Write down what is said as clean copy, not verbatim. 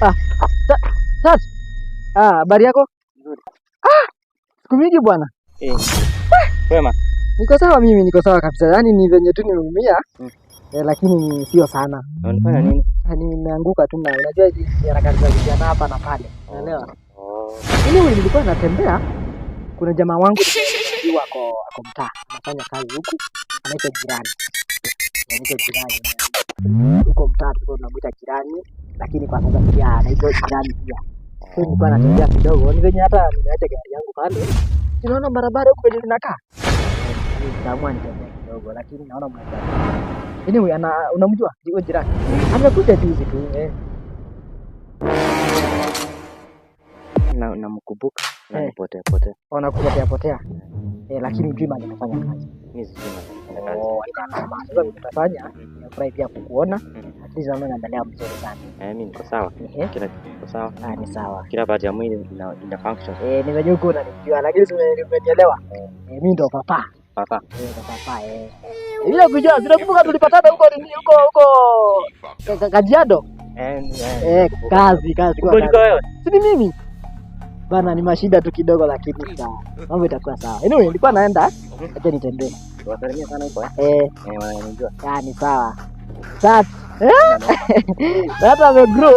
Ah, Tat. Habari yako? Nzuri. Siku mingi bwana. Wema. Niko sawa, mimi niko sawa kabisa. Yaani ni venye tu nimeumia. Lakini sio sana. Unafanya nini? Nimeanguka tu na unajua hizi harakati za vijana hapa na pale. Unaelewa? Mimi nilikuwa natembea, kuna jamaa wangu ako mtaa. Anafanya kazi huku. Anaitwa jirani. Huko mtaa tulikuwa tunamuita jirani, lakini kwa sasa pia anaitwa jirani pia. Sasa nilikuwa natembea kidogo, ni venye hata nimeacha gari yangu pale. Unaona barabara huko penye zinakaa. Nikaamua nitembee kidogo, lakini naona mmoja. Anyway, unamjua? Ndio jirani. Amekuja juzi tu. Namkumbuka na nipotea. Unakupotea. Lakini hujui mahali anafanya kazi. Mimi sijui anafanya kazi. Sasa nitafanya nafurahi pia kukuona. At least naona unaendelea mzuri sana. Mimi niko sawa. Kila kitu kiko sawa. Ni sawa. Kila part ya mwili ina function. Ni venye uko unanijua, lakini umenielewa. Mimi ndo papa. Papa. Ndo papa. Bila kujua, zinakumbuka tulipatana huko Kajiado. Kazi. Kuliko wewe. Si ni mimi. Bana, ni mashida tu kidogo, lakini sawa. Mambo itakuwa sawa. Anyway, nilikuwa naenda, acha nitembee. Wasalimia sana huko wananijua. Ni sawa. Sasa, hata amegrow.